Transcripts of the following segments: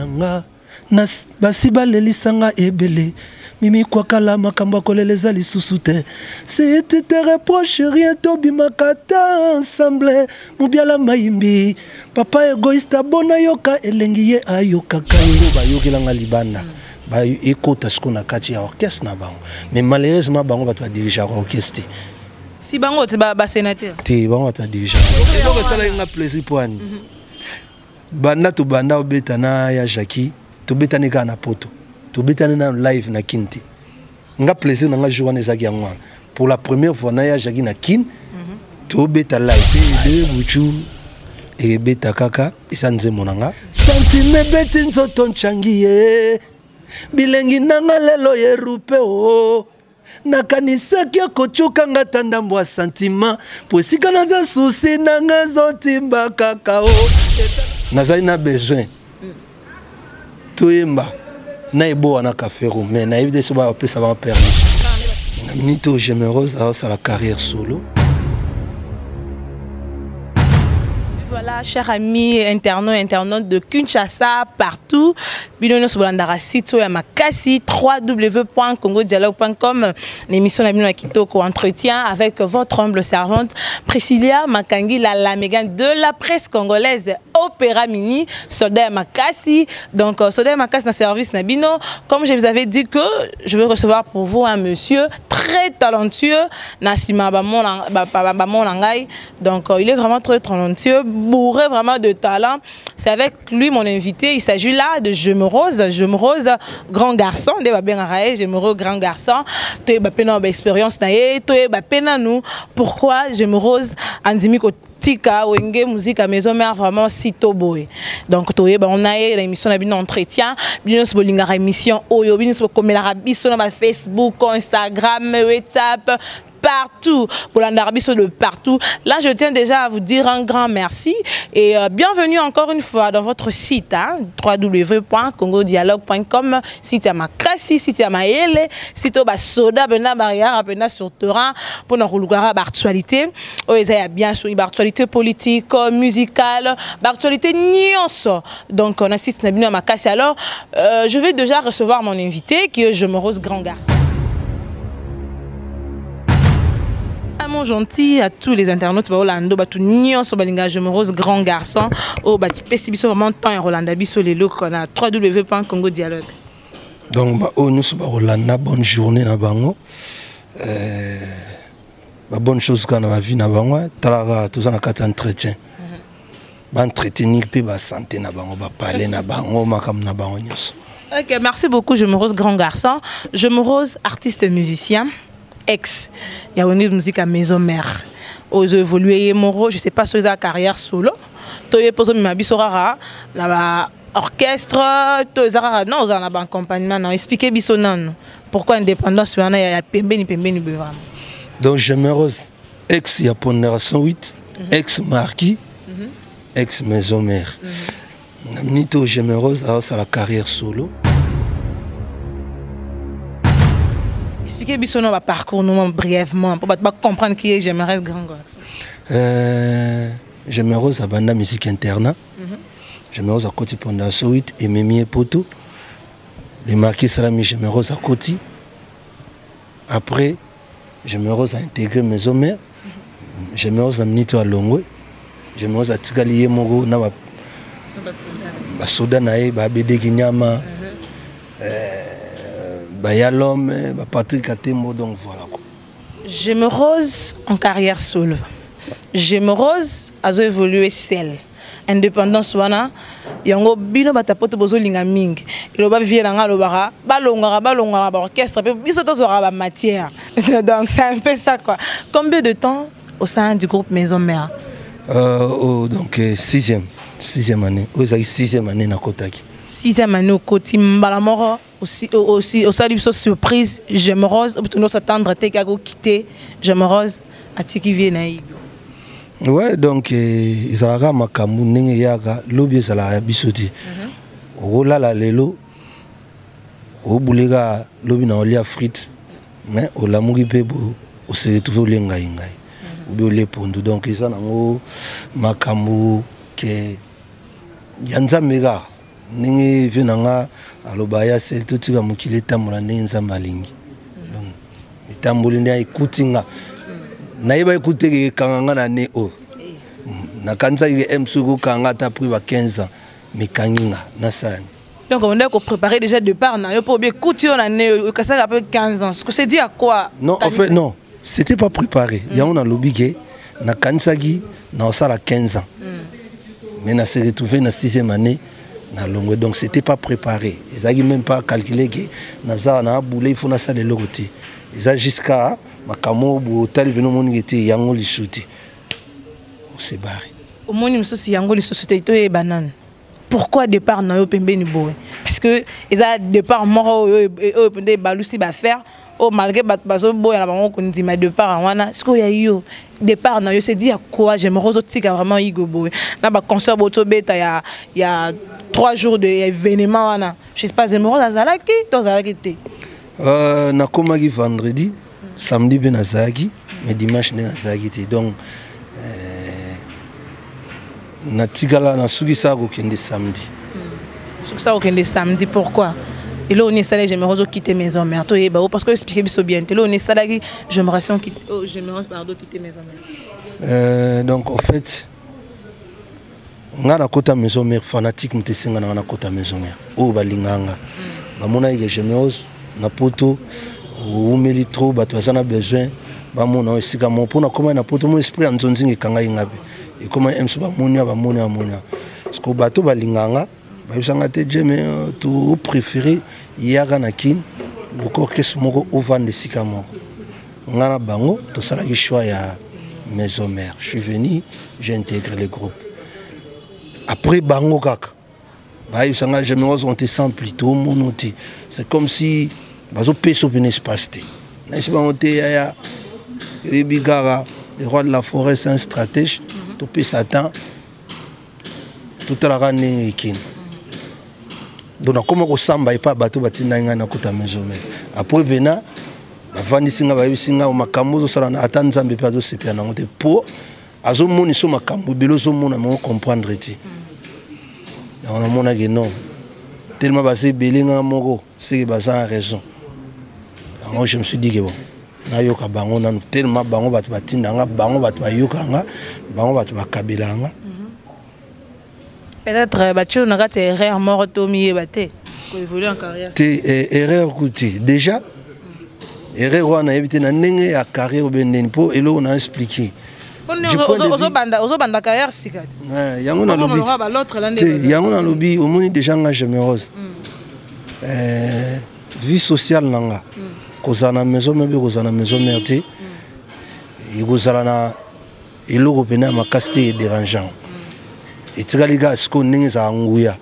nanga basi balelisanga ebele mimi kwa kala makambo koleleza lisusu te si tu te reproches rien tobimaka ta ensemble mubiala mayimbi papa égoïste bona yoka elengi ye ayokaka yo bayokelanga libanda ba ekota skona kati ya orchestre na bango mais malheureusement bango bato ba diriger orchestre si bango te ba sénateur te bango ta diriger donc ça la nga plaisir poani banda to banda obeta na ya Jackie to beta ne kana poto to beta na live na kinti nga plaisir na nga journée zaki ya ngwa pour la première fois na ya Jackie na kin to beta live de buchu et beta kaka isanze monanga sentime beti nzoto nchangiye bilengi nanga lelo yerupe o nakanisaki akochuka nga tandambo ya sentiment po esika naza susi nanga zotimba kaka o nazali na besoin toyemba na ebo na café roux mais na évité so ba pesa ba permission na minute je me rose à la carrière solo. Voilà, chers amis internautes de Kinshasa, partout. Binono Sobolandara site ya makasi www.congodialogue.com. L'émission Nabino Kitoko entretien avec votre humble servante Priscilla Makangi, la mégane de la presse congolaise Opéra Mini, Soldat Makasi. Donc Soldat Makasi dans service Nabino. Comme je vous avais dit que je vais recevoir pour vous un monsieur très talentueux, Nassima Bamonangai. Donc il est vraiment très talentueux, bourré vraiment de talent. C'est avec lui mon invité. Il s'agit là de Je me Rose, grand garçon. Je me Rose, grand garçon. Tu es une expérience. Pourquoi Je me Rose Andimi Tika Wenge musique à maison mère vraiment si toboé. Donc on a l'émission Nabino entretien, Bino Sobolinga émission Oyo, Bino Sobokomela biso na Facebook, Instagram, WhatsApp, partout pour l'Andarbiso de partout. Là, je tiens déjà à vous dire un grand merci et bienvenue encore une fois dans votre site www.congodialogue.com. Site à Makasi, site à Maele, site au Soda, Bena Barrière, Bena sur terrain pour nous regarder l'actualité. Oh, il y a bien sûr l'actualité politique, musicale, l'actualité nyonso. Donc, on assiste à Makasi. Alors, je vais déjà recevoir mon invité qui est Je me Rose, grand garçon. Mon gentil à tous les internautes Rolando batu nyonso balinga Je me Rose grand garçon au bati pesi biso vraiment temps et Rolanda biso les locaux na www.congodialogue. Donc nous sommes Rolanda bonne journée na bango bonne chose quand ma vie na bango talara tous en quatre entretien ba entretenir pe ba santé na bango ba parler na bango makam na bango nyonso. OK, merci beaucoup Je me Rose grand garçon. Je me Rose artiste musicien. Ex, il y a une musique à maison mère. Aux évoluer Moro, je sais pas sur sa carrière solo. Toye poso mi mabisorara, la orchestre, tozara non, on a un accompagnement, non, expliquez biso non. Pourquoi indépendance il y a pembe ni vraiment. Donc Je me Rose ex il y a pondération 8, ex marquis, ex maison mère. Nito Je me Rose à la carrière solo. Expliquez bien notre parcours brièvement pour comprendre qui est Je me Rose grand garçon. Je me Rose à banda musique interne. Je me Rose à côté pendant 8 et Mimi Poto. Les marquis Salami Je me Rose à côté. Après Je me Rose à intégrer maison mère. Je me Rose à Nito à Longwe. Je me Rose à Tikali Mogo na ba soda nae ba bede kinyama. Bayalom, Patrick Atembo, donc voilà. Je me Rose en carrière solo. Je me Rose a évolué seul. Indépendance wana yango bino batapoto bozo linga mingi. Il va vivre dans le bara, balonga orchestre, biso to zora ba matière. Donc c'est un peu ça quoi. Combien de temps au sein du groupe Maison Mère? Donc sixième année. Vous avez 6e année na Kotaki. 6e année au côté Mbalamoro aussi au salut surprise Je me Rose nous s'attendre à quitter Je me Rose à Tiki Vienaï. Ouais donc ils ont makambu ndenge yaka lobi sala bisoti. Ola la lelo o bulega lobi na olia frites mais o la mugi pe bo o se retrouver olenga ngai. Obi ole pondu donc ils ont makambu que yanza mega ndenge venanga alobaya sel totika mokili etambola ndenge nzambe alingi donc etamboli nde ekutinga nayeba ekuteke ekanganga na ne o nakanzaki emsuku kanga ata pris ba 15 ans mekanginga nasani. Donc on doit préparer déjà départ na pour bien couture na ne que ça après 15 ans. Ce que c'est dit à quoi? Non, en fait non, c'était pas préparé. Il y a on a lobby na kansagi na ça à 15 ans. Mais na s'est retrouvé na 6e année na longue, donc c'était pas préparé. Ils avaient même pas calculé que na ça na boulé il faut na ça de l'autre côté. Ils a jusqu'à makamo bo tali beno moni était yango li shooté. On s'est barré. Au moins nous aussi yango li société to e banane. Pourquoi départ na yo pembeni boy? Parce que ils a départ mort au pende balusi ba faire au malgré bazo boy na bango ko ndima départ wana. Ce que ya yo départ na yo c'est dit à quoi j'aimerais otika vraiment igo boy. Na ba concert boto beta ya 3 jours de événement wana. Je sais pas j'aimerais azalaki to azalaki te. Na komaki vendredi, samedi ben azaki, mais dimanche na azaki te. Donc na tigala na sugisa ko kende samedi. Sugisa ko kende samedi pourquoi? Et là on est salé j'aimerais quitter maison mère to yeba parce que expliquer biso bien. Là on est salé j'aimerais quitter maison mère. Donc en fait ngana kota maison mère fanatique mtesenga na kota maison mère. O balinganga. Ba mona que j'aimerais na poto ou meli trop bato azana besoin ba mona esika mon pona comment na poto mon esprit anzonzinga kanga ingabe. Et comment emso ba monia parce que bato balinganga ba bisanga te jeme tout préféré yaka na kin boko orchestre moko ovande sika moko ngana bango to sala ki choix ya maison mère. Je suis venu, j'ai intégré le groupe après bango kaka ba bisanga jeme on te sent plutôt monoti. C'est comme si bazo peso ben espace te na si bango te ya bigara le roi de la forêt c'est un stratège. Tout peut Satan, tout la rane ikin. Donc comment on samba et pas bateau batina ngana kota maison mais après bena bavandi singa ba singa o makambo sala na ata nzambe pe azo sepia na ngote po azo moni so makambo belo zo mona mo comprendre ti. On a mona que non. Tellement basé belinga moko, c'est que baza raison. Alors je me suis dit que bon nayoka bango na tellement bango batu batindanga bango batu bayokanga bango batu bakabelanga peut-être batu na kati erreur mort tomi baté ko évoluer en carrière erreur kuti déjà erreur wana éviter na ndenge ya carrière bendeni po elo on a expliqué ozo banda carrière sikati yango na lobby yango na lobby omoni déjà nga généreuse vie sociale nanga kozana maison mebe kozana maison merde et kozala na eloko pena makasti dérangeant et tigaliga sko ndenge za nguya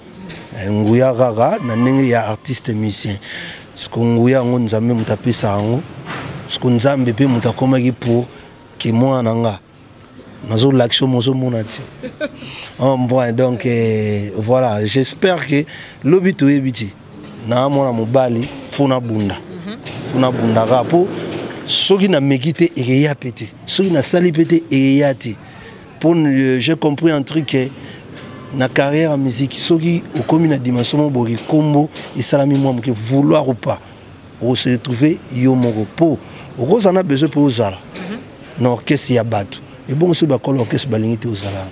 nguya gaga na ndenge ya artiste musicien sko nguya ngo nzambe mutapesa ngo sko nzambe pe mutakoma ki pour que moi nanga nazo l'action mozo monati bon donc voilà j'espère que lobito ebiti na mona mobali fona bunda funa bundaka po soki na mekite eya pété soki na sali pété eya te pour j'ai compris un truc que na carrière en musique soki au commun na dimension boki combo et salami moi que vouloir ou pas on se retrouver yo moko po on a besoin pour osala non qu'est-ce y a bateau et bon ce ba kolo qu'est-ce balingité osala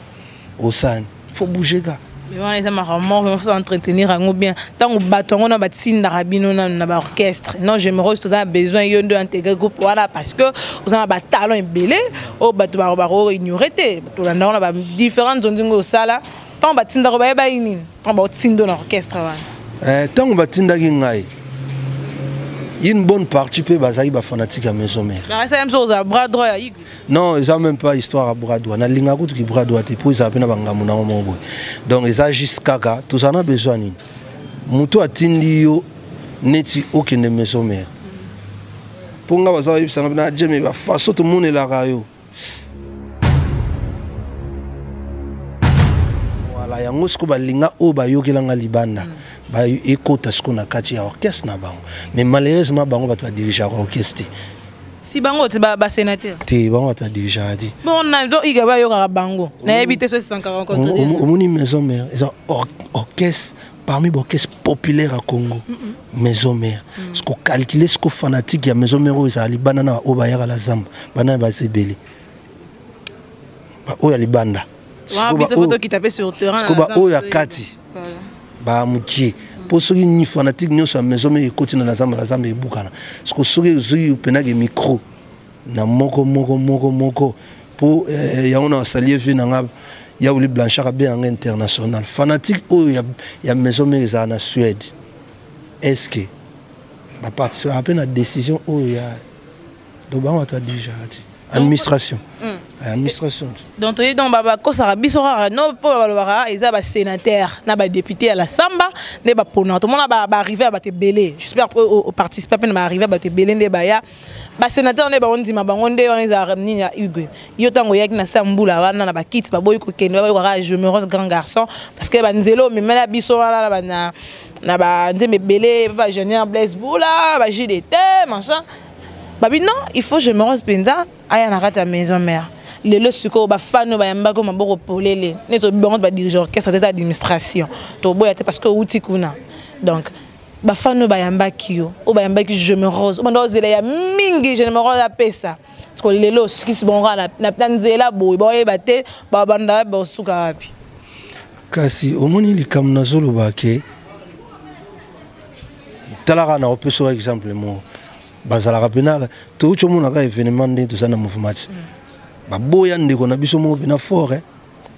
osan faut bouger gars. Mais on est on faut entretenir bien. Tant que bateau on a bâti une rabino na orchestre. Non, j'aimerais tout ça besoin de intégrer groupe voilà parce que vous avez un talent belé au bateau baro ignoré te. Tout là on a différentes zones au sala. Tant bâti na roba ba ini. Tant bâti dans l'orchestre voilà. Tant bâti ndaki ngai. Une bonne partie peut basaï ba fanatique à maison mère. C'est même chose à bras droit à Igwe. Non, ils ont même pas histoire à bras droit. Na linga ko ki bras droit te pour ils appellent banga mona mo. Donc ils a juste kaka, tout ça na besoin ni. Muto atindi yo neti aucune maison mère. Pour nga basaï ça na jeme ba façon tout monde la rayo. Voilà, yango sko ba linga o ba yokelanga libanda. Ba ekota ce qu'on a kati orchestre na bango mais malheureusement bango ba diriger orchestre si bango te ba sénateur te bango ta diriger dit bon na do iga ba yo ka bango na ebité so 140 omoni maison mère ils ont orchestre parmi les orchestres populaires à Congo, Maison Mère. Ce qu'on calcule, ce qu'on fanatique, il y a Maison Mère où il y a les bananes au Bayard à la Zamba, bananes à Zébélé. Où il y a les bandes. Ce qui tapait sur le terrain. Ce qu'il y a Kati. Bah, Moukier. Pour ceux qui sont fanatiques, nous sommes Maison Mère, ils continuent dans la Zamba et Boukana. Ce que ceux qui ont un micro, na moko. Pour il y a un salier vu dans il y a eu Blanchard bien international fanatique où il y a Maison Mère en Suède. Est-ce que va participer à la décision où il y a donc on a déjà administration administration donc tu donc baba ko ça bisora non pour baba ils a sénateur na ba député à la Samba ne ba pona tout le monde va arriver à ba te belé j'espère au participer à arriver à ba te belé ne ba ya ba sénateur ne ba on dit ma bango nde on les a ramené à Hugo yo tango yak na Sambula wana na ba kit ba boy ko kendo ba ko je me rose grand garçon parce que ba nzelo mais mena bisora là na ba nzembe belé ba jeune Blaise Boula ba JDT machin. Babi non, il faut que je me rose penza aya na kata Maison Mère. Les le suko ba fano ba yamba ko maboko polele. Nezo bango ba dirigeant orchestre d'administration. To boya parce que outi kuna. Donc ba fano ba yamba kiyo, o ba yamba ki je me rose. O bando zela ya mingi je me rose a pesa. Parce que les los qui se bonra na tanzela boy boy baté ba banda ba suka wapi. Kasi omoni likamna zolo ba ke talara na opeso exemple mo bazalaka pena to chomona ka événement de tout ça na mouvement ba boya ndeko na biso mo pena fort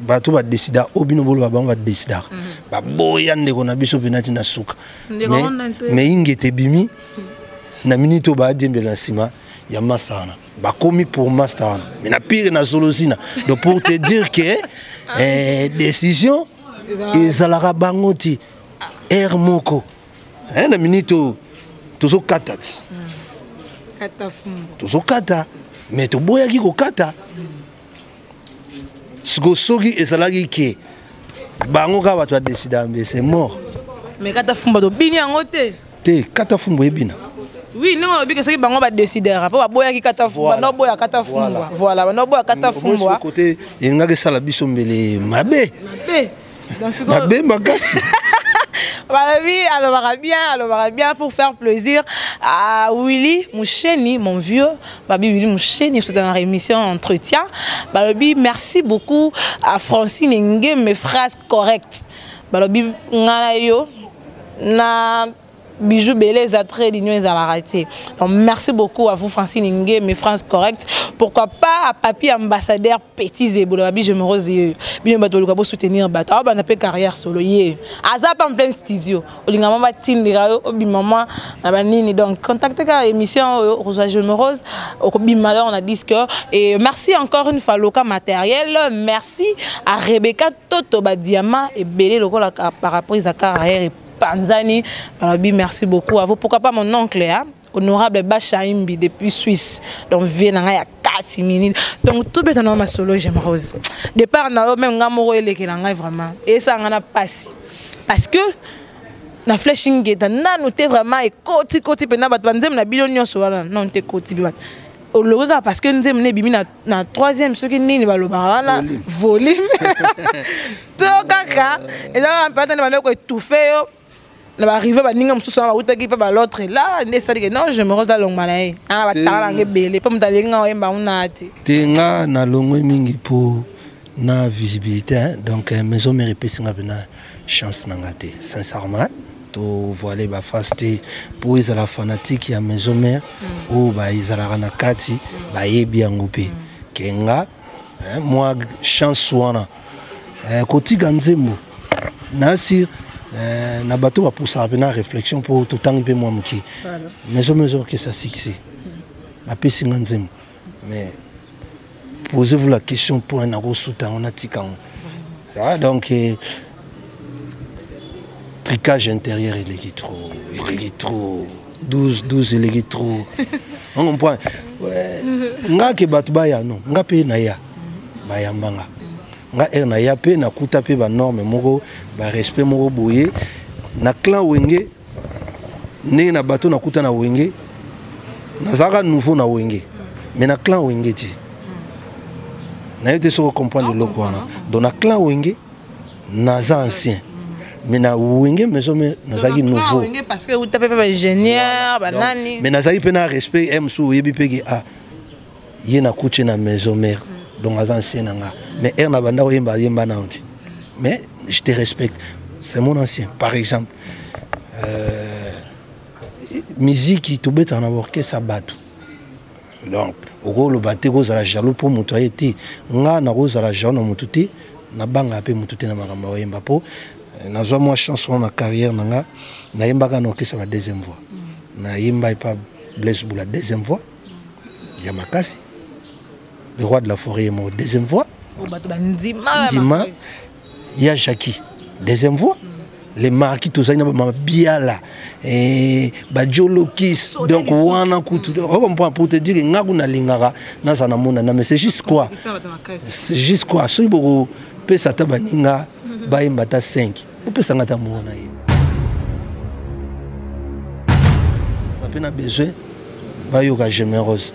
ba to ba décider obino bolo ba ba décider ba boya ndeko na biso pena tina suka mais ingete bimi na minito ba djembe na sima ya masana ba komi pour master mais na pire na solosina donc pour te dire que décision ezalaka bangoti air moko na minito tozo katax tout kata mais to boya ki ko kata soki ezalaki ke bango ka bato décider mais c'est mort mais kata fumba to bini yango te kata fumba ebina oui non lobi que soki bango ba décider pa ba boya ki kata fumba no boya kata fumba voilà no boya kata fumba côté ngaka sala biso mbele mabe dans ce mabe magasi. Alors bien pour faire plaisir à Willy Moucheni, mon vieux, Babi Willy Moucheni, c'est dans la émission Entretien. Babi, merci beaucoup à Francine Nge, mes phrases correctes. Babi, nganayo na bijou belé zatré d'union à la raté. Donc merci beaucoup à vous Francine Nge, mes phrases correctes. Pourquoi pas à papier ambassadeur Petit Zebolo Babi, je me rose bien bateau le soutenir bateau ah ben carrière solo yé azap en plein studio olinga mama tindira obi maman na banini donc contactez la émission Rosa je me rose au bimala on a disque et merci encore une fois local matériel merci à Rebecca Toto ba diamant et belé lokola par rapport à carrière et Panzani Babi merci beaucoup à vous pourquoi pas mon oncle hein honorable Bachaimbi depuis Suisse donc vient à 4 minutes donc tout est dans ma solo j'aime rose départ na même ngamoro elekelanga vraiment et ça ngana passe parce que na flashing gate na noté vraiment et côté pena bat banzem na billion nyonso wana non te côté bat au logo parce que nous ne bimi na troisième ce qui nini baloba wana volume to kaka et là on peut attendre ko étouffer là arriver ba ninga mususu ba utaki pa ba l'autre là ndesa que non je me rose dans longue malai ah ba tala ngebele pa mutalenga oyemba unati tenga na longue mingi pour na visibilité donc Maison Mère pesinga bena chance nangate sincèrement to voiler ba faste pour ils la fanatique ya Maison Mère ou ba izala na kati ba yebi yangope kenga moi chance wana koti ganzembo nasir na bateau va pour ça na réflexion pour tout temps peu moi mki Maison que ça succès ma pesi nganzem mais posez-vous la question pour un gros soutien on a tikan donc tricage intérieur il est trop 12 il est trop on comprend nga ke batu ba ya non nga pe na ya ba ya mbanga nga na ya pe na kuta pe ba norme moko ba respect moko boye na clan wenge ne na bato na kuta na wenge na zaka nouveau na wenge mais na clan wenge ti na yote so comprendre le logo wana donc na clan wenge na za ancien mais na wenge maison mais nazaki nouveau parce que vous tapez pas ingénieur banani mais nazaki pe na respect emsu yebi peki ah yena kuche na maison mère donc az ancien nga mais na banda yemba na onti mais je te respecte c'est mon ancien par exemple musique to beta na orchestre sabatu donc oko lo baté ko za jaloux pour moto ayeti nga na ko za jaloux na mututi na banga pe mututi na makamba yemba po nazwa moi chanson na carrière nanga na yembaka na orchestre la deuxième voix na yemba pas Blaise Boula deuxième voix ya makasi le roi de la forêt mo deuxième voix Ndima ya Jackie deuxième voix les marquis tout ça na ba biala et ba Jolokis donc wana kutu on prend pour te dire ngaku na lingara na sana mona na mais c'est juste quoi c'est beaucoup pesa tabaninga ba imbata 5 opesa ngata mona ye ça pena besoin ba yoka généreuse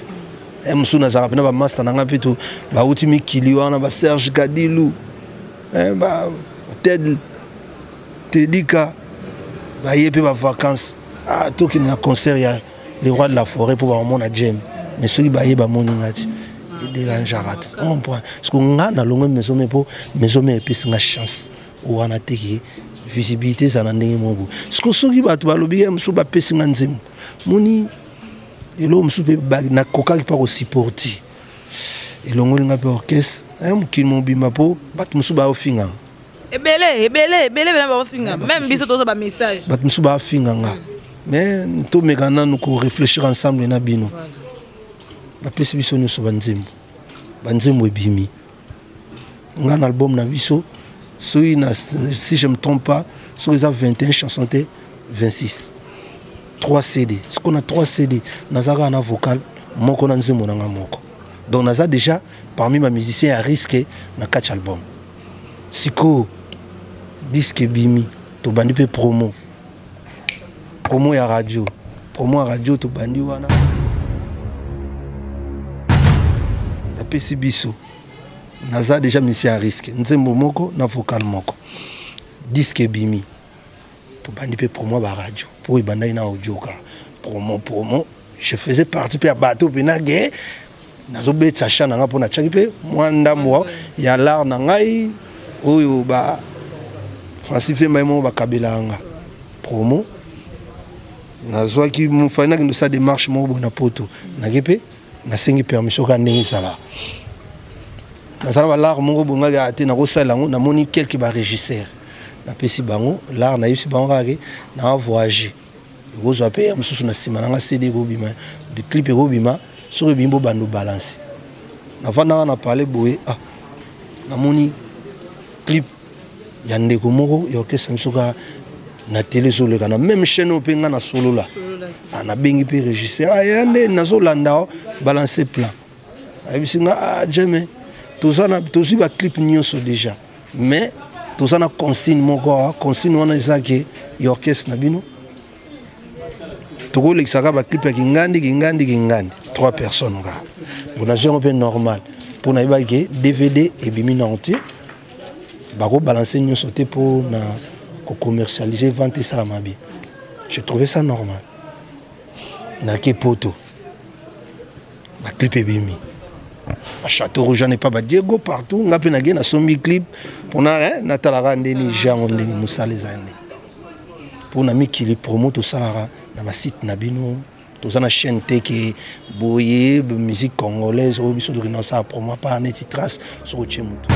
emsuna za pena ba master nanga pitu ba utimi kili wana ba Serge Kadilou ba Ted Tedika ba yepe ba vacances ah toki na concert ya les rois de la forêt pour ba mona James mais ceux qui ba yeba moningati dérangerat on prend parce qu'on a na longue maison mais pour maison mais puis c'est chance ou on a teki visibilité ça na ndenge mobu parce que ceux qui ba to ba lobi msu ba pesi nganzemu moni elo msu be na koka ki pa ko supporter elongo linga pe orchestre mukili mobimba po bat msu ba ofinga ebele ba ofinga même biso to ba message bat msu ba ofinga nga mais to mekana nous ko réfléchir ensemble na bino la pesi biso nyonso banzembo ebimi nga na album na biso si je me trompe pas so ils a 21 chansons 26 3 CD ce qu'on a 3 CD nazaka na vocal moko na nzembo na nga moko donc naza déjà parmi ma musiciens à risque na 4 albums siko disque bimi to bandi pe promo ya radio to bandi wana pesi biso naza déjà musicien à risque nzembo moko na vocal moko disque bimi to bandi pe promo ba radio pour ibanda ina audio ka promo je faisais partie pe bateau pe na ge nazo betsa chana nga pona tchaki pe mwanda mwa ya lar na ngai oyo ba Francis Femba mo ba kabela nga promo nazo ki mfana ki ndo sa démarche mo bona poto na gepe na sengi permission ka ndenge sala na sala ba lar mongo bonga ga ate na ko sala ngo na moni quelques ba régisseur na pesi bango lar na yusi bango ka na voyager go zo pe mususu na sima na CD go bima de clip go bima sur bimbo bando balancer na vana na parler boye ah na moni clip ya ndeko moko yo ke samsuka na télé sur le canal même chaîne openga na solo la na bengi pe régisseur ayande nazo landa balancer plan abisinga jamais tout ça na tout ba clip nyonso déjà mais tout ça na consigne moko consigne wana ezake orchestre na bino toko lexaka ba clip ya kingandi 3 personnes ga bona genre peu normal pour na ibaki DVD et bimi na entier bako balancer nyonso te pour na ko commercialiser vendre ça la mabi je trouvais ça normal na ke poto ba clip et bimi ba Château Rouge n'est pas ba Diego partout nga pe na ge na sombi clip pour na na talara ndeni jango ndeni musale zane pour na mikili promo to salara na ba site na bino to za na chaîne te ke boye musique congolaise o biso de na sa promo pas neti trace sur chemuto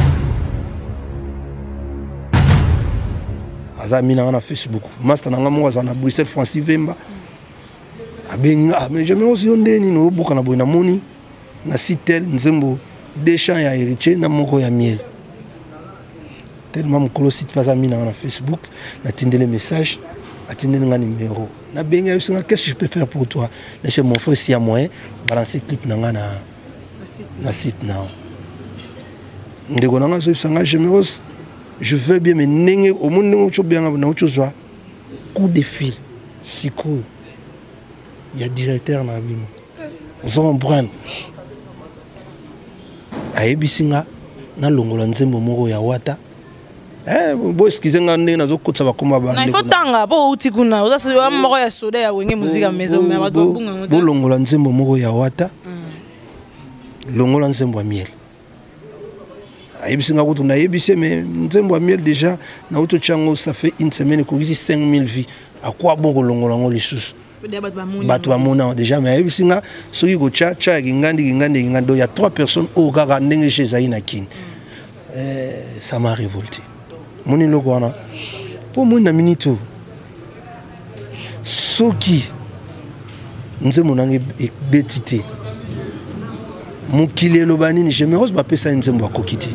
aza mina na Facebook master na ngamo za na Bruxelles Francis Vemba abenga mais jamais aussi ondeni no buka na boina moni na sitel nzembo Deschamps ya héritier na moko ya miel tellement mokolo site pas mina na Facebook na tindele message atindele nga numéro na benga yusinga qu'est-ce que je peux faire pour toi laisse mon frère si y a moyen balancer clip na nga na site na ndeko na nga so sanga généreuse je veux bien mais nenge au monde nenge cho bien na cho zwa coup de fil siko il y a directeur na bino vous comprenez ayebisinga na longola nzembo moko ya wata Bo excusez nga ndenge nazokotsa bakoma ba. Na il faut tanga po uti kuna. Oza so moko ya soda ya wenge musique ya maison mais ba do bunga ngota. Bo longola nzembo moko ya wata. Longola nzembo ya miel. Ayebisinga kutu na yebise mais nzembo ya miel déjà na uto chango ça fait une semaine ko 5000 vies. À quoi bon ko longola ngo lisusu? Batu ba mona déjà mais ayebisinga soki ko cha ngandi il y a 3 personnes au kaka ndenge chez Zaina Kin. Ça m'a révolté. Moni loko wana po mona minito soki nzembo nange betité mukile lobanini Gémeros ba pesa nzembo akokité.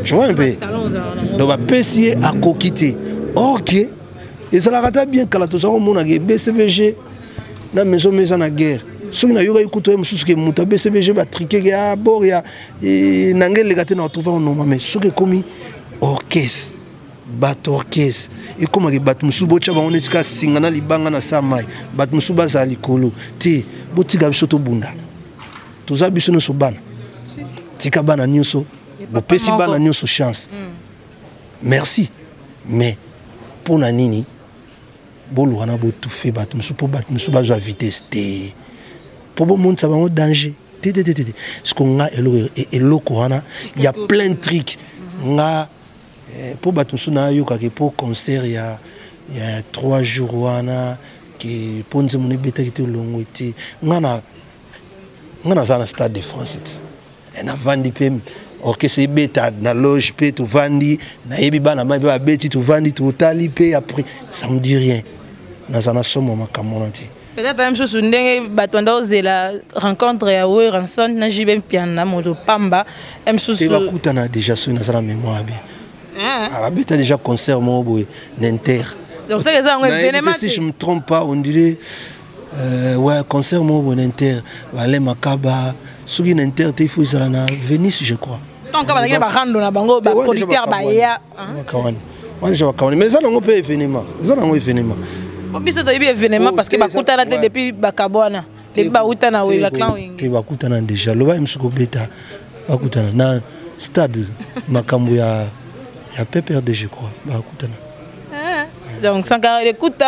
Tu vois un peu donc ba pesier akokité. OK. Et ça la rata bien kala to zako mona ke BCBG na maison na guerre. Soki na yoga ikuto mususu ke muta BCBG ba triquer ya bord ya nangele gate na trouver on normal mais soki komi orchestre bato orchestre et comme que bato musu bocha ba onetika singana libanga na samai bato musu baza likolo ti botika biso to bunda toza biso no so bana tika bana nyonso bo pesi bana nyonso chance merci mais pour na nini bolo wana bo tout fait bato musu bazo vitesse te pour bon monde ça va en danger ce qu'on a eloko wana il y a plein de trucs nga pour Batumsuna yoka pour concert il y a 3 jours wana que pour nous mon beta qui était longo était ngana za na stade de France et na vandi pem orchestre beta na loge pe to vandi na yebi bana ma ba beti to vandi to tali pe après ça me dit rien na za na somo makamonati peut-être même chose ndenge batwanda ozela rencontre ya we ranson na jibe piana moto pamba même chose te bakutana déjà sur na za mémoire bien. Ah, mais tu as déjà concert mon boy, Ninter. Donc ça, c'est un événement. Si je ne me trompe pas, on dirait ouais, concert mon boy, Ninter. Allez, Makaba, Sugi Ninter, tu fais ça na Venise, je crois. Tant qu'on va aller à Rando, na bango, ba producteur Bahia. Moi, je vais quand même. Mais ça, on peut événement. Ça, on événement. On peut se donner événement parce que Bakuta na tête depuis Bakabwana. Depuis Bakuta na oui, la clan oui. Depuis Bakuta na déjà. Le bain m'suko beta. Bakuta na stade Makambu ya. Il y a PPRD, je crois. Donc, sans carré d'écoute,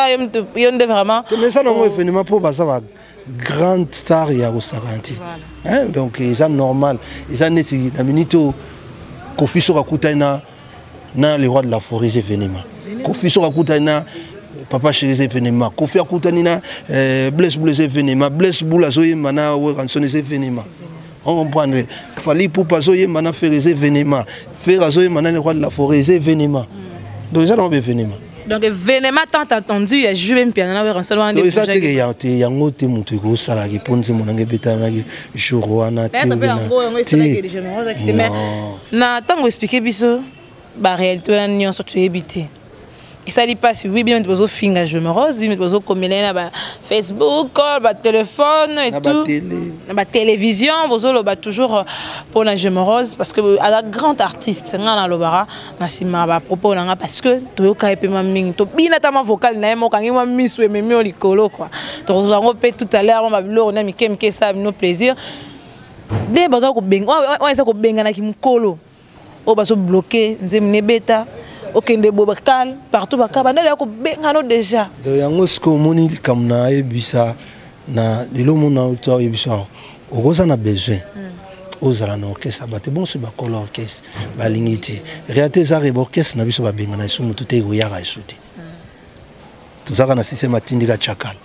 il y a vraiment. Mais ça, non, événement pour ça, va grande star, il y a au Saranti. Donc, c'est normal. Ils ont dit, la minute où Kofi Sorakutana, le roi de la forêt, événement. Kofi Sorakutana, papa chéri, événement. Kofi Akutanina, Bless Boulaze, événement. Bless Boulaze, mana, rançonné, événement. On comprend. Il fallait pour passer, mana, faire des événements. Faire azoé maintenant le roi de la forêt, c'est événement. Donc ça non événement. Donc événement tant attendu, il y a joué un piano avec un seul endroit. Donc ça c'est que il y a un autre monte go sala qui ponze mon ange beta na jour wana te. Na tango expliquer biso ba réalité na nyonso tu éviter. Et ça dit pas si oui bien tu finga Gémeros, bien tu comme na Facebook, ba téléphone et tout. Ba télévision, bozolo ba toujours pour la Gémeros parce que à la grande artiste ngana lobara na sima ba propos nga parce que to ka epema mingi to bina tama vocal na mo kangi mo misu ememi o likolo quoi. To zongo pe tout à l'heure on ba bilo na mikem ke ça no plaisir. De bazo ko benga, ouais ça ko benga na ki mukolo. O bazo bloquer nzemne beta. Okende bobakal partout bakaba na ko bengano déjà de yango sko moni kamna ebisa na lelo mona auto ebisa okoza na besoin ozala na orchestre bate bon se bakola orchestre balingiti réalité za orchestre na biso babengana iso mutu te ko yaka isuti tuzaka na système atindika chakal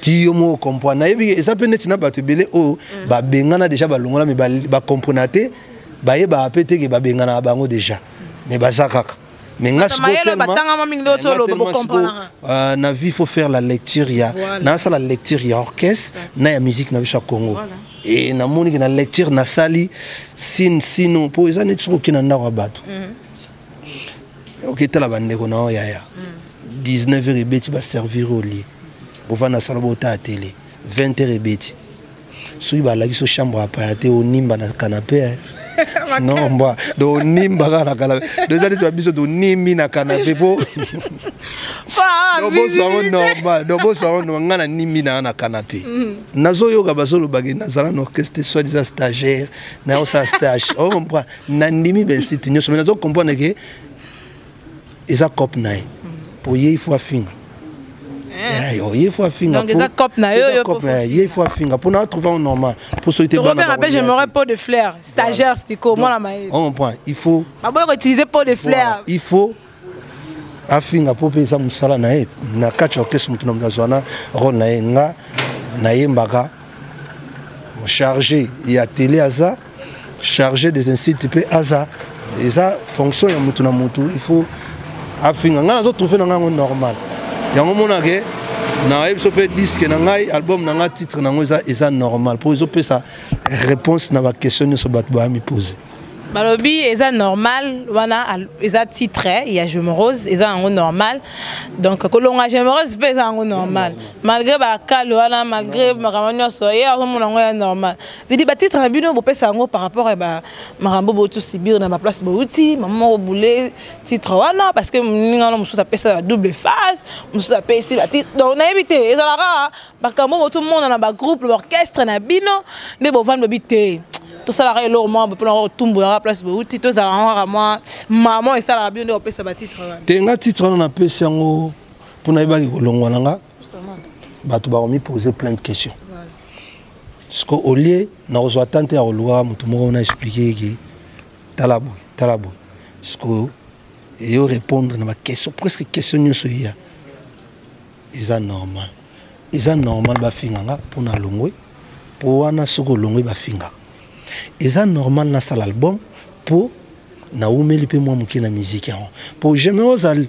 ti yo mo comprendre na ebi eza peneti na bato belé o babengana déjà balongola me ba comprenater baye ba apete ke babengana bango déjà. Mais bazakaka. Mais na vie faut faire la lecture il y a na ça la lecture il y a orchestre na ya musique na biso Congo et na moni que na lecture na sali sino po eza net ko kina na bato. OK tala bande ko na ya 19h et beti ba servir au lit. Bova na sala bota à télé 20h et beti. Soyi ba la so chambre à payater au nimba na canapé. Non, moi, donc nimba na canapé. Deux années tu as besoin de nimbi na canapé pour. Non, bon soir normal. Non, bon soir normal. Ngana nimbi na canapé. Nazo yoga basolo bagi nazala no orchestre soit des stagiaires, na osa stage. On comprend. Na nimi ben site nyo. Mais nazo comprendre que eza cop na ye po ye il faut afinga il faut afinga donc eza cop na yo il faut afinga pour na trouver un normal pour so ite bana rappelle j'aimerais pot de fleurs stagiaire c'était comment la maïs on comprend il faut utiliser pot de fleurs il faut afinga po pe eza musala na ye na kati orchestre mutu na mutazwana rôle na ye nga na ye mbaka chargé ya télé aza chargé des instituts pe aza eza fonction ya mutu na mutu il faut afinga nga nazo trouver na ngango normal yango mona ke na yebiso pe disque na ngai album na nga titre na ngo eza normal pour ezo pesa réponse na ba question so bat ba mi poser balobi eza normal wana eza titre il y a Je me rose eza ngo normal donc kolonga Je me rose pe eza ngo normal malgré ba kalo wana malgré makamanyo so ya ngo ngo ya normal vidi ba titre na bino bo pesa ngo par rapport ba marambo bo tout sibir na ba place bo uti maman boulé titre wana parce que ninga no mususa pesa double face mususa pesa ba titre donc na éviter eza la ra ba kambo tout le monde na ba groupe l'orchestre na bino ne bo vendre bité tout ça là alors moi pour tumbo la place bo uti to za moi maman et ça la bien de pesa ba titre tenga titre na pesa ngo pour na ibaki kolongwa nanga bato ba mi poser plein de questions parce que au lieu na reçoit tante ya loi mutu moko na expliquer que talaboy parce que et répondre na ba question presque question nyoso ya isa normal ba finganga pour na longwe pour wana soko longwe ba finga eza normal na sala album pour na umeli pe moi muki na musique pour jamais osal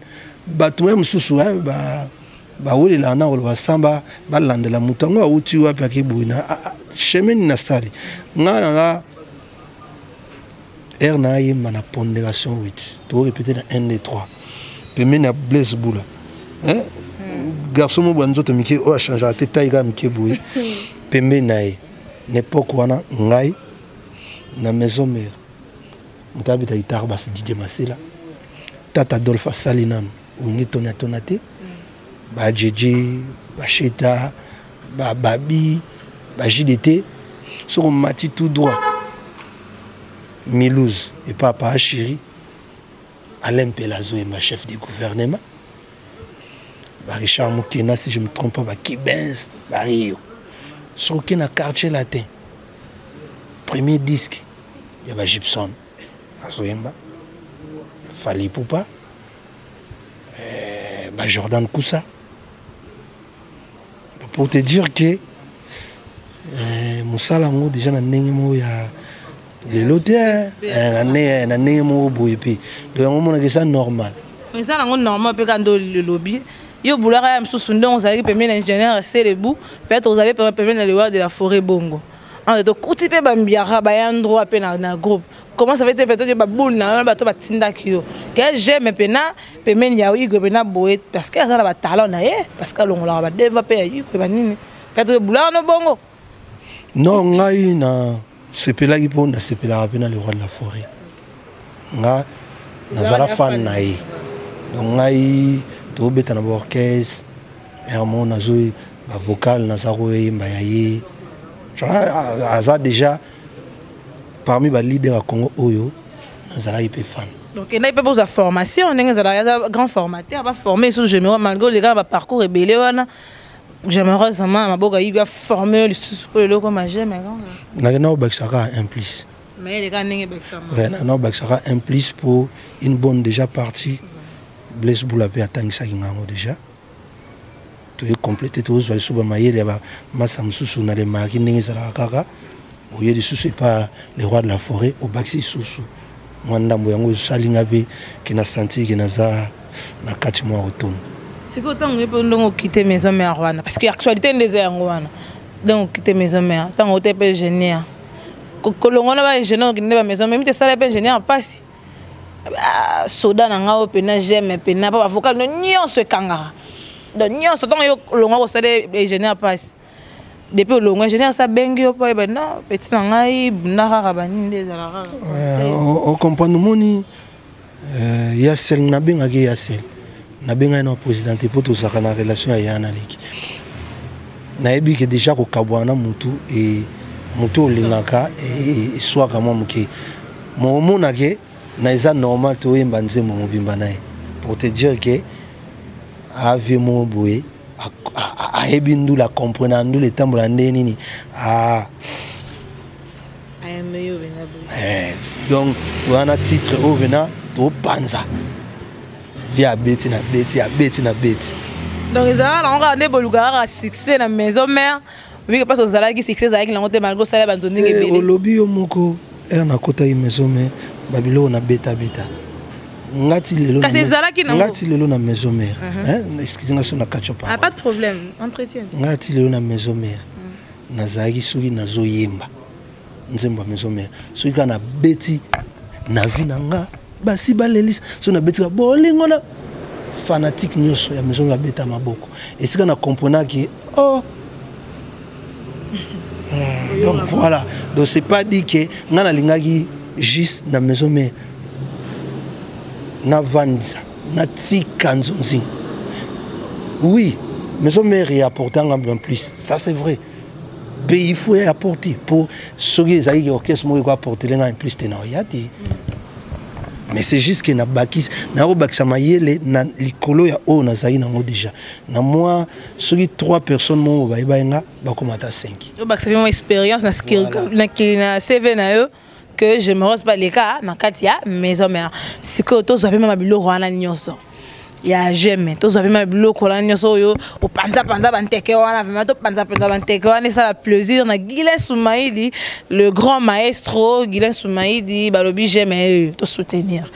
bato même susu ba wole la na wala samba ba landela mutango uti wapi akibuina chemin na sali nga na yemba na pondération 8 to répéter na 1 2 3 pemene na Blaise Boula garçon mo banzo to miki o changer la tête taïga miki boui pemene na n'époque wana ngai na maison mère mutabita guitare bas Didier Masela tata Adolphe Salinam wingi tonate ba Jeje ba Cheta ba Babi ba JDT sur mati tout droit Milouz et papa chéri Alain Pelazo et ma chef du gouvernement ba Richard Moukena si je me trompe pas ba Kibens ba Rio sur qui na quartier latin premier disque il y a Gibson Azoyemba Fali Poupa Jordan Koussa pour te dire que Moussalango déjà na ndenge ya les lotés na ndenge mo boyepi donc on mona que ça normal mais ça lango normal pe quand le lobby yo boulaka ya msusu ndongo zali pe mena ingénieur c'est le bout peut-être vous avez permis dans le roi de la forêt bongo en to kuti pe bambiara ba endroit pe na groupe comment ça fait peut-être ba boule na ba to ba tinda kio que j'aime pena pe men ya igo pena boye parce que ça na ba talent na ye parce que longola ba développer ya igo ba nini peut-être boulaka no bongo non ngai na sepela ki ponda sepela pena le roi de la forêt nga nazala fan na ye donc ngai to beta na orchestre Hermon nazo ba vocal nazaro yemba ya ye Aza déjà parmi les leaders à Congo Oyo, nous allons y fan. Donc il y a pas de formation, on a un grand formateur, va former sur j'aimerais malgré les gars va parcours rebelle wana. J'aimerais vraiment ma boga il va former le sous pour le comme j'aime mais na Baksara implice. Mais les gars n'engé Baksara. Ouais, na Baksara implice pour une bonne déjà partie. Blaise Boula pe atang ça kingango déjà. Tu es complété tous les sous maïe les ba masam susu na les maki n'engé ça la kaka. Au lieu de sous pas les rois de la forêt au Baksi susu. Mwanda mboyango salinga be qui na senti qui na za na 4 mois retourne. C'est que tant que on quitter maison mère wana parce que actualité des wana. Donc quitter maison mère tant on était ingénieur. Kolongo na ba ingénieur qui ne maison même tu ça les ingénieur passe. Soda na ngao pena j'aime pena pas vocal no nyonso kangara. Donc nyonso tant yo longo ça les ingénieur passe. Depuis le ingénieur ça bengi yo pas non petit na ngai na ka bani des ala. On comprend moni ya sel na benga ki ya sel. Na benga na président pour tout ça na relation ya analytique. Na ebi que déjà ko kabwana mutu et mutu lingaka et soit comment muke. Mo mona ke na eza normal to yemba nzembo mobimba nae. pour te dire que ave mo boye a ebindu la comprenant le temps la nini donc tu as un titre au vena to panza via beti na beti donc ils ont regardé boluga succès na maison mère oui que parce aux zalaki succès avec la monte malgo sala banzoni ngebele au lobby yo moko na kota yi maison mère babilo na beta ngati lelo na maison mère excusez-moi sur na kachopa pas de problème entretien ngati lelo na maison mère nazaki soki nazoyemba nzemba maison mère soki kana beti na vie nanga basi balelis so na beti bolingo na fanatique nyoso ya maison ya beta maboko esika na comprendre que donc voilà donc c'est pas dit que ngana lingaki juste na maison mère na vandisa na tika nzonzi oui maison mère est apportant un peu plus ça c'est vrai mais il faut apporter pour ceux qui ont orchestre moi quoi apporter un plus ténor yati mais c'est juste que na bakis na robakisa mayele na likolo ya o na zaina ngo déjà na moi ceux qui 3 personnes mo ba nga ba komata 5 robakisa mon expérience na skill na CV na yo que je me rose pas les cas na katia maison mère c'est que tous avez même bilo wana nyonso ya jamais tous avez même bilo wana nyonso yo o panza banteke wana vraiment to panza banteke wana ça la plaisir na Guilain Soumaïdi le grand maestro Guilain Soumaïdi balobi jamais to soutenir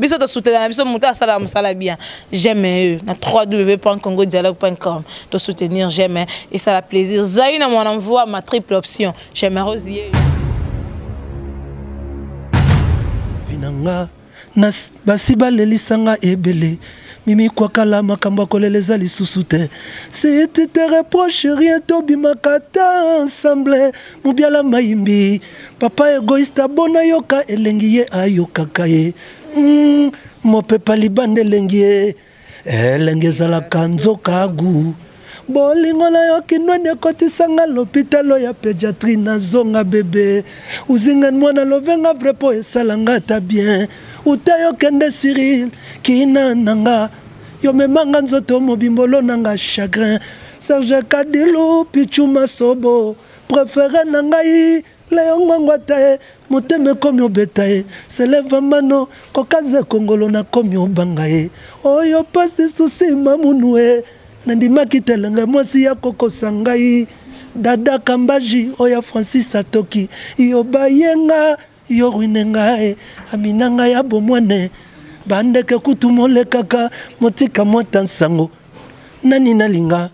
biso to soutenir biso muta sala bien jamais na www.congodialogue.com to soutenir jamais et ça la plaisir zaina mon envoie ma triple option jamais rosier vinanga nas basiba lelisanga ebele mimi kwa kala makambo koleleza lisusu te si tu te reproches rien tobimakata ensemble mubiala mayimbi papa égoïste bona yoka elengi ye ayokaka ye mopepa libande elengi ye elengi ezalaka nzoka agu bolingo na yo kinwani ekotisanga l'hôpital ya pédiatrie nazonga bebe uzinga mwana lovenga vrai po esalanga ta bien utayo kende Cyril kina nanga yo memanga nzoto mobimbolo nanga chagrin Serge Kadilou Pichuma Sobo préféré nangai Léon Mangwata moteme komi obetaye seleva mano kokaze kongolo na komi obangaye oyo pasi susi mamunue nandimaki telenga mwasi ya kokosa ngai dada kambaji oya Francis Atoki yo bayenga yo ruine ngai amina ngai ya bomwane bandeke kutu molekaka motika mota nsango nani nalinga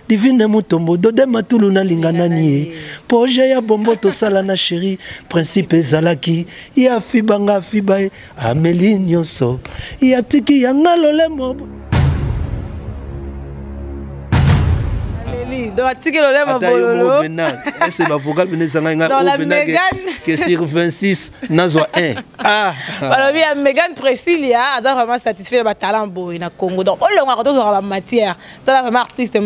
divine mutombo dode matulu nalinga nani projet ya bombo tosala na chéri principe ezalaki ya fibanga fiba Amélie nyonso ya tiki ya ngalole mobo donc tiki le lema bololo c'est ma vocale que sur 26 nazo 1 alors bien Megan Priscilla a vraiment satisfait ba talent boy na Congo donc on l'a quand on matière t'as vraiment artiste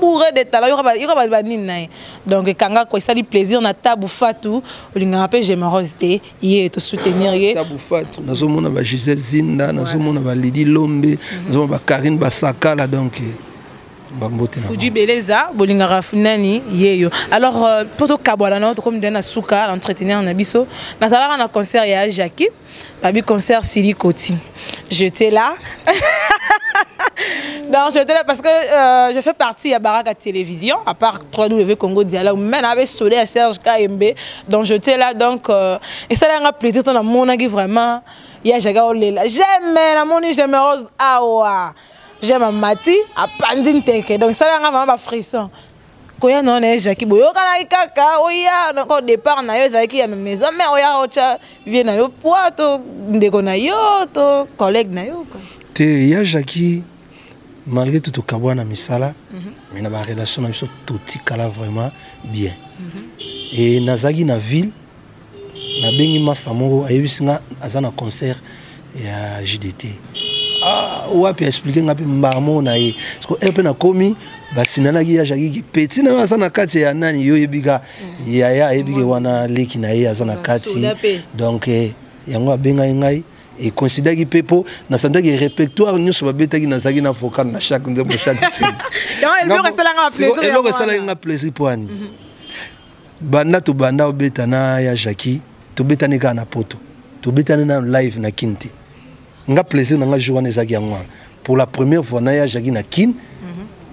bourré de talent il y aura ba nina donc kanga ko ça du plaisir na Tabu Fatou olinga rappel générosité y te soutenir y Tabu Fatou nazo mona ba Gisèle Zinda nazo mona ba Lydie Lombe nazo ba Karine Basakala donc Fuji Beleza, Bolinga Rafunani, Yeyo. Alors, pour tout Kaboualana, comme d'un Asuka, l'entretenir en abisso, nous allons à un concert à Jackie, un concert Sili Koti. J'étais là. Donc, j'étais là parce que je fais partie à Baraka Télévision, à part 3W Congo Dialogue, même avec Soleil à Serge KMB. Donc, j'étais là. Donc, et ça a un plaisir dans mon avis vraiment. Il y a Jaga Olela. J'aime la monnaie, j'aime Rose Awa. J'aime Mati à Pandine Teke. Donc ça a vraiment un frisson. Quand on est Jackie Boyo, quand kaka, oya, donc au départ na yo Zaki à maison, mais oya ocha vient na yo poato, ndeko na yo, to collègue na yo. Te ya Jackie malgré tout au kabwana misala, mais na ba relation na biso toti kala vraiment bien. Et nazagi na ville na bengi masamoro ayebisinga azana concert ya JDT. Wapi expliquer ngapi mbamo na ye parce que epe na komi basinana ki ya Jackie petit na sana kati ya nani yo yebiga ya yebige wana leki na ye azana kati donc yango abenga ngai et considère que pepo na sanda que répertoire nous sommes bêta qui na zaki na vocal na chaque scène et le reste là un plaisir et le reste là un plaisir pour ani banda to banda obeta na ya Jackie to beta ne ka na poto to beta na live na kinti nga plaisir na nga journée zaki ya ngwa pour la première fois na ya Jackie na kin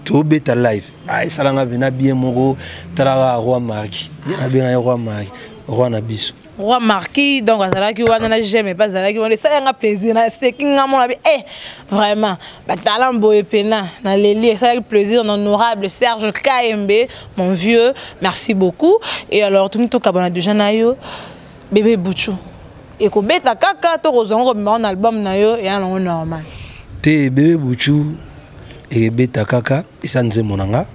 to beta live ay salanga vena bien moko tala roi Marquis na bien roi Marquis roi na biso roi Marquis donc azalaki wana na j'aime pas azalaki wana ça nga plaisir na c'est kinga mona bi vraiment batala mboye pena na leli ça plaisir honorable Serge KMB mon vieux merci beaucoup et alors tout to kabona déjà na yo bébé Bouchou et ko beta kaka to kozongo ba na album na yo et alors normal te bébé Bouchou et beta kaka isanze monanga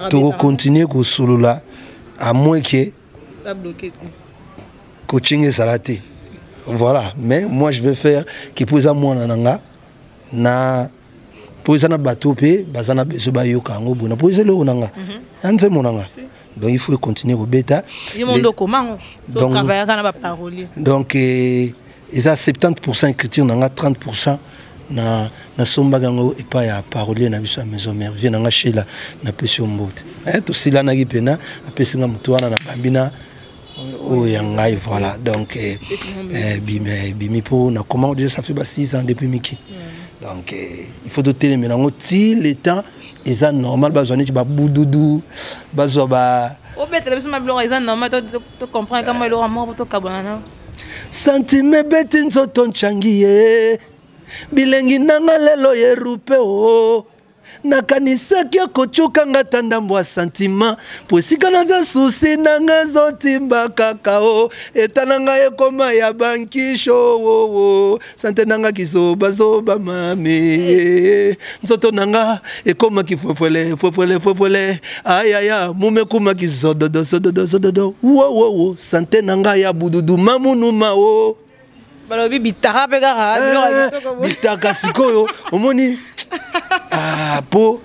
to continuer ko solo là à moins que coaching et salate voilà mais moi je vais faire qui pose à moi nanga na pose na bateau pe bazana beso ba yoka ngo bona pose le onanga anze monanga donc il faut continuer au bêta donc ils a 70% écriture nanga 30% na somba gango et pas ya parolier na biso maison mère vient nga chela na pesio mbote to sila na gipena apesinga mutwana na bambina o yangai voilà donc bimi po na comment déjà ça fait 6 ans depuis Miki donc il faut doter maintenant ti le temps ils a normal bazoni ba boudoudou bazo ba o bete biso mablo ils a normal to comprendre comment il aura mort to kabana sentime betin so ton changiye bilengi nanga lelo yerupe o nakanisaki akochuka nga tandambo ya sentiment po esika naza susi nanga ezotimba kaka o eta nanga ekoma ya bankisho sante nanga kizobazoba mame nzoto nanga ekoma kifwefwele ayaya mumekuma kizododo wo sante nanga ya bududu mamunuma o balobi bitaka pe kaka bitaka sikoyo omoni po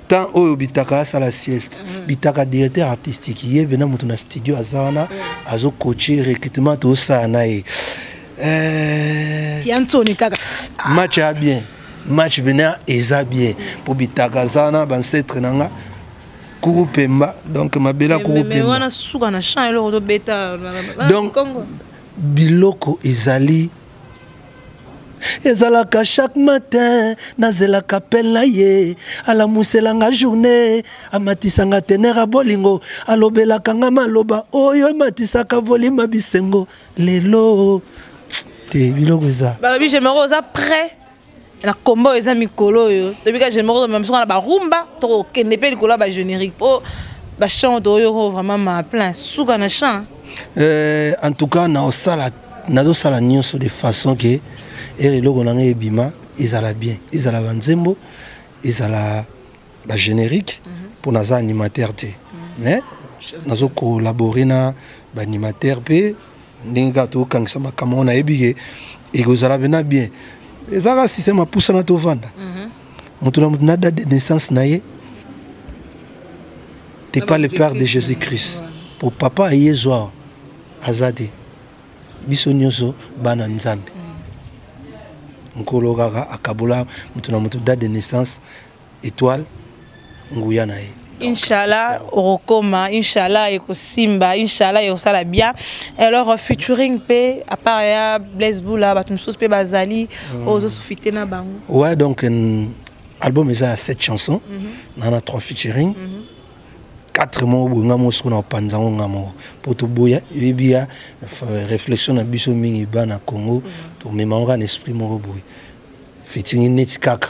tant oyo bitaka sala sieste bitaka directeur artistique ye bena mutu na studio azana azo coacher recrutement to sana e Yantoni kaka match a bien match bena eza bien po bitaka zana bancetre nanga Kourou Pemba donc mabela Kourou Pemba mais wana suka na champ le beta donc biloko ezali ezalaka chaque matin nazelaka pela ye alamuselanga journée amatisanga tenera bolingo alobelaka nga maloba oyo ematisaka volima bisengo lelo te biloko eza balobi j'aimerais oza prêt na combo eza mikolo yo tobika j'aimerais même sur na barumba to kende pe likolo ba générique po ba chante oyo vraiment ma plein suka na chant en tout cas na sala nyonso de façon que et logo nanga ebima ezala bien ezala banzembo ezala ba générique pour naza animateur te mais nazo collaborer na ba animateur pe ndinga to kangisa makambo na ebige et kozala bena bien ezala système poussa na to vanda mutu na date de naissance na ye t'es pas le père de Jésus-Christ pour papa yezwa azade biso nyonso bana nzambe nkolo kaka akabola mutu na mutu date de naissance étoile nguya na ye Inch'Allah Orokoma Inch'Allah ekosimba Inch'Allah ekosala bien alors featuring pe à part ya Blaise Boula batum sous pe bazali ozo sufité na bango ouais donc album eza 7 chansons nana 3 featuring 4 mots bonga mosko na panzango ngamo poto boya yebia réflexion na biso mingi bana Congo to mémoire en esprit moko boy featuring net kaka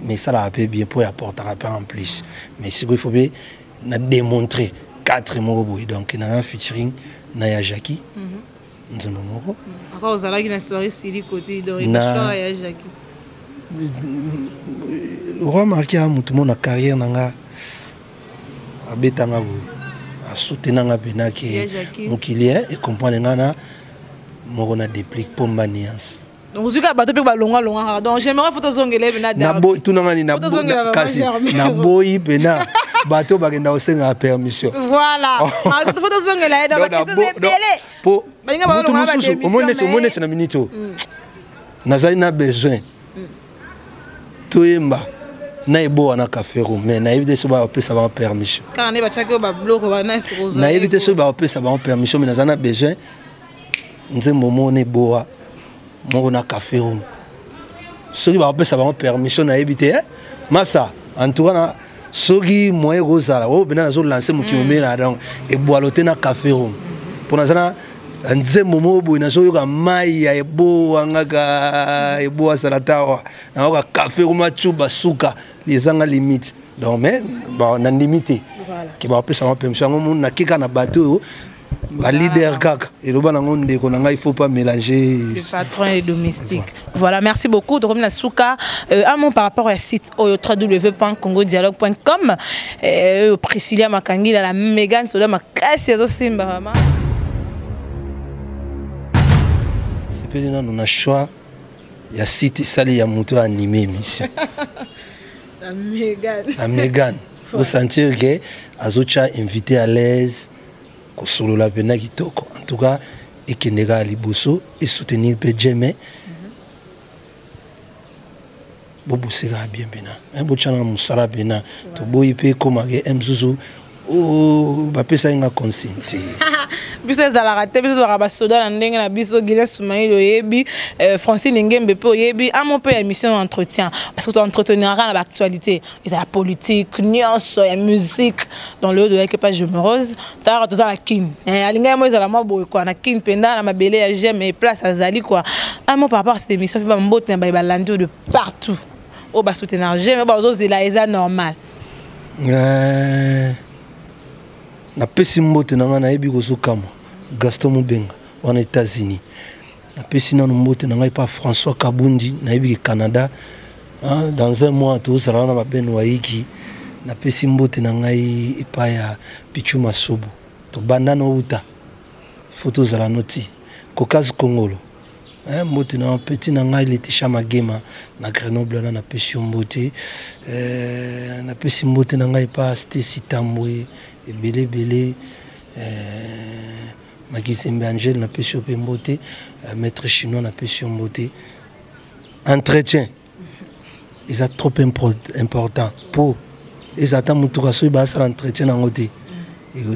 mais ça l'a peu bien pour apporter un peu en plus mais si il faut bien na démontrer 4 mots boy donc na featuring na ya Jackie nzembo moko encore aux alaki na soirée sili côté donc na ya Jackie roi Marquis a mutu mona carrière nanga abetanga boy a soutenanga benaki mokilier et comprendre ngana moko na déplique pomba nuance donc vous avez battu par longa donc j'aimerais photo zongele bena na boy tunanga ni na kasi na boy bena bateau bagenda osenga la permission. Voilà. Ma photo zonga là dans la question c'est belé. Pour au moins c'est na minute. Nazali na besoin. Toyemba na ebo na café room mais na éviter so ba pesa ba permission. Quand on est batchako ba bloco ba na escrozo. Na éviter so ba pesa ba permission mais nazana besoin. Nzembo mone boa. Mo na café room. Soki ba pesa ba permission na éviter massa en tout cas soki moye gozala o bena zo lancer mo kimomela donc e boalote na café room. Pour nazana nzembo mobo na zo yoka mai ya ebo ngaka ebo salatawa na oka café room chuba suka les anga limite. Donc mais ba na limité. Voilà. Ki ba pesa ba permission ngo na kika na bateau ba leader kaka et le ban ngonde ko nga il faut pas mélanger le patron et domestique. Voilà, merci beaucoup de revenir à Souka un mot par rapport au site www.congodialogue.com Priscilla Makangi la Megan Soda makasi azo simba vraiment. C'est pas là on a choix il y a site sali ya moto animé émission. La Megan vous sentir que azocha invité à l'aise solo la pena kitoko en tout cas et qui nega liboso et soutenir Benjamin bobo sera bien bena un bo chana musala bena to boyi pe komage mzuzu o ba pesa nga consenti biso za la raté biso za ba soda na ndenge na biso Guinness Soumaï yebi Francine Ngembe pe yebi a mon peu émission entretien parce que tu entretenir dans l'actualité il y a la politique nyonso la musique dans le de quelque page je me rose tara to za la kin alinga mo za la mo boy quoi na kin penda na mabele ya j'aime place azali quoi a mon par rapport à cette émission ba mbote na ba lando de partout au ba soutenir j'aime ba zo zela eza normal na pesi mbote nanga na yebi kozokama Gaston Mubenga en États-Unis na pesi na mbote nanga pa François Kabundi na yebi Canada dans un mois tout ça na ba benwaiki na pesi mbote nanga pa ya Pichu Masobo to bandana uta photos za la noti Caucase Congolo mbote na petit nanga il était chamagema na Grenoble na pesi mbote na pesi mbote nanga pa Stacy Tambwe et belé Makisembe Angel na pesi mbote maître chinois na pesi mbote entretien ils sont trop important pour ils attendent mutuka so ba sa entretien na ngote et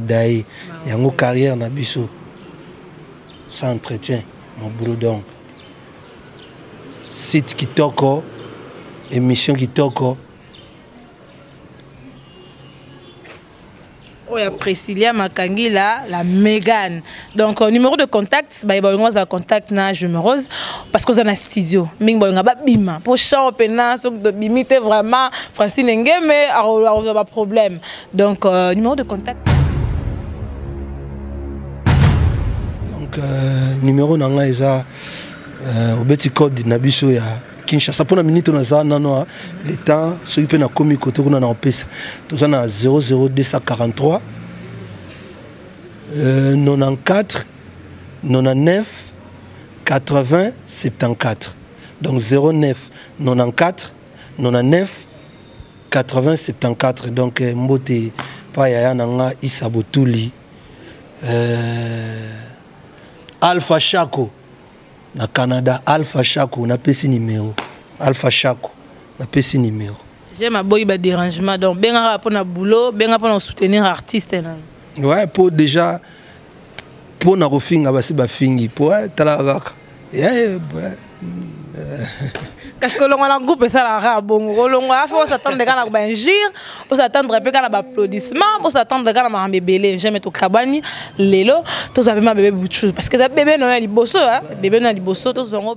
dai yango carrière na biso sans entretien mon boulot donc site kitoko émission kitoko. Oh, il y a Priscilla Makangi là, la Megan. Donc, numéro de contact, bah, il y a contact na je me rose parce que vous avez un studio. Ming boy ngaba bima. Pour chant pena, donc de bimiter vraiment Francine Ngeme, a pas problème. Donc, numéro de contact. Donc, numéro nanga eza au petit code nabiso ya Kinshasa pour la minute on a non le temps ceux qui na komi koto kuna na opesa tout ça na 00243 94 99 80 74 donc 09 94 99 80 74 donc mbote pa ya nanga Isabotuli Alpha Chaco na Canada Alpha Chaco na pesi numéro Alpha Chaco na pesi numéro j'ai ma boy ba dérangement donc benga pour na boulot benga pour soutenir artiste là ouais pour déjà pour na refinga basi ba fingi pour talaka parce que l'on a un groupe ça la rare bon l'on a faut s'attendre quand na benjir faut s'attendre un peu quand na applaudissement faut s'attendre quand na mbebele jamais to kabani lelo to za ma bébé bouchou parce que ça bébé non liboso hein bébé na liboso to zongo